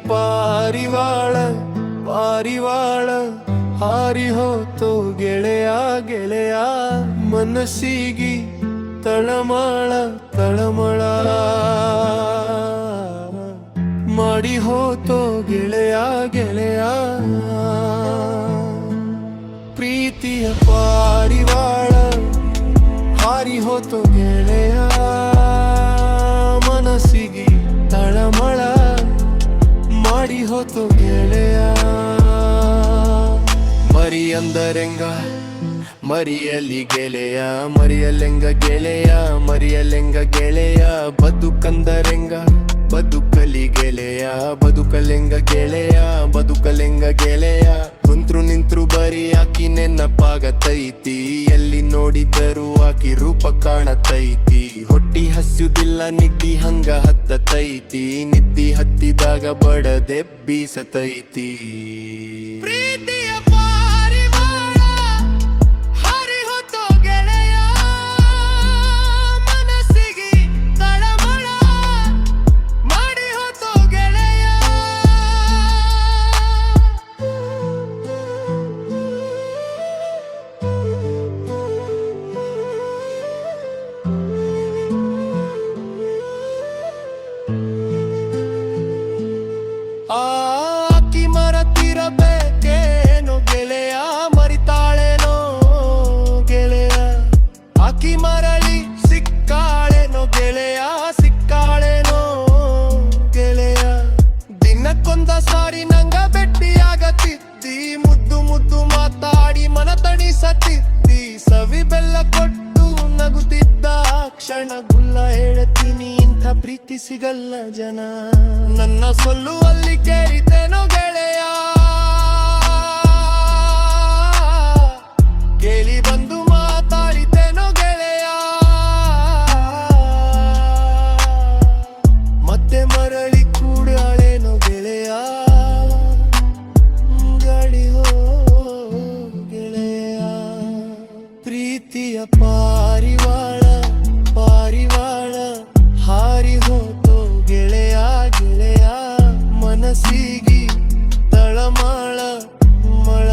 ಪಾರಿವಾಳ ಪಾರಿವಾಳ ಹಾರಿ ಹೋತೋ ಗೆಳೆಯ ಗೆಳೆಯ ಮನಸ್ಸಿಗಿ ತಳಮಳ ತಳಮಳ ಮಾಡಿ ಹೋತೋ ಗೆಳೆಯ ಗೆಳೆಯ ಪ್ರೀತಿಯ ಪಾರಿವಾಳ ಹಾರಿ ಹೋತೋ ಗೆಳೆಯ ಮನಸ್ಸಿಗೆ ತಳಮಳ ಮಾಡಿ ಹೋತೋ ಗೆಳೆಯ ಮರಿ ಅಂದರೆಂಗ ಮರಿಯಲಿ ಗೆಳೆಯ ಮರಿಯಲೆಂಗ ಗೆಳೆಯ ಮರಿಯಲೆಂಗ ಗೆಳೆಯ ಬದುಕಂದರೆಂಗ ಬದುಕಲಿ ಗೆಳೆಯ ಬದುಕಲೆಂಗ ಗೆಳೆಯ ಬದುಕಲೆಂಗ ಗೆಳೆಯ ಕುಂತ್ರು ನಿಂತ್ರು ಬರೀ ಆಕಿ ನೆನಪಾಗತೈತಿ ಎಲ್ಲಿ ನೋಡಿದರೂ ಆಕಿ ರೂಪ ಕಾಣತೈತಿ ಹೊಟ್ಟಿ ಹಸ್ಯುದಿಲ್ಲ ನಿದ್ದಿ ಹಂಗ ಹತ್ತತೈತಿ ನಿದ್ದಿ ಹತ್ತಿದಾಗ ಬಡದೆ ಬೀಸತೈತಿ ಪ್ರೀತಿಯ ಪಾರಿವಾಳ ಹಾರಿ ಹೋತೋ ಗೆಳೆಯ ಮನಸ್ಸಿಗೆ ತಳಮಳ ಮಾಡಿ ಹೋತೋ ಗೆಳೆಯ ಆಕಿ ಮರತಿರಬೇಕೇನೋ ಗೆಳೆಯ ಮರಿತಾಳೇನೋ ಗೆಳೆಯ ಆಕಿ ಮರಳಿ ಸಿಕ್ಕಾಳೇನೋ ಗೆಳೆಯ ಸಿಕ್ಕಾಳೇನೋ ಗೆಳೆಯ ದಿನಕ್ಕೊಂದ ಸಾರಿ ನಂಗ ಭೆಟ್ಟಿಯಾಗತ್ತಿದ್ದಿ ಮುದ್ದು ಮುದ್ದು ಮಾತಾಡಿ ಮನ ತಣಿಸತ್ತಿದ್ದಿ ಸವಿ ಬೆಲ್ಲ ಕೊಟ್ಟು ನಗುತ್ತಿದ್ದ ಕ್ಷಣ ಗುಲ್ಲ ಹೇಳ್ತೀನಿ ಇಂಥ ಪ್ರೀತಿ ಸಿಗಲ್ಲ ಜನ ನನ್ನ ಸೊಲ್ಲುವಲ್ಲಿ ಕೇಳಿತೇನೋ ಗೆಳೆಯ ಕೇಳಿ ಬಂದು ಮಾತಾಡಿತೇನೋ ಗೆಳೆಯ ಮತ್ತೆ ಮರಳಿ ಕೂಡಾಳೇನೋ ಗೆಳೆಯ ಗಾಡಿ ಹೋ ಗೆಳೆಯ ಪ್ರೀತಿಯ ಪಾರಿವಾಳ ಪಾರಿವಾಳ ಹಾರಿ ಹೋತೋ ಗೆಳೆಯ ಗೆಳೆಯ ಮನಸ್ಸಿಗಿ ತಳಮಳ ಮಳ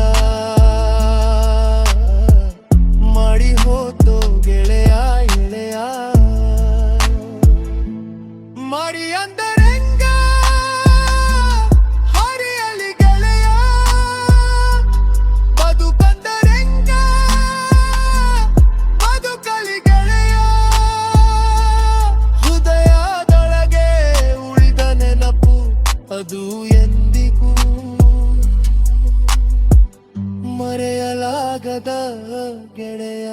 ಮಾಡಿ ಹೋತೋ ಗೆಳೆಯ ಗೆಳೆಯ ಮಾಡಿ ಅಂದರೆಂಗ ಹರಿಯಲಿ ಗೆಳೆಯ ಬದುಕಂದರೆಂಗ ಬದುಕಲಿ ಗೆಳೆಯ ಹೃದಯದೊಳಗೆ ಉಳಿದ ನೆನಪು ಅದು ಎಂದಿಗೂ ಮರೆಯಲಾಗದ ಗೆಳೆಯ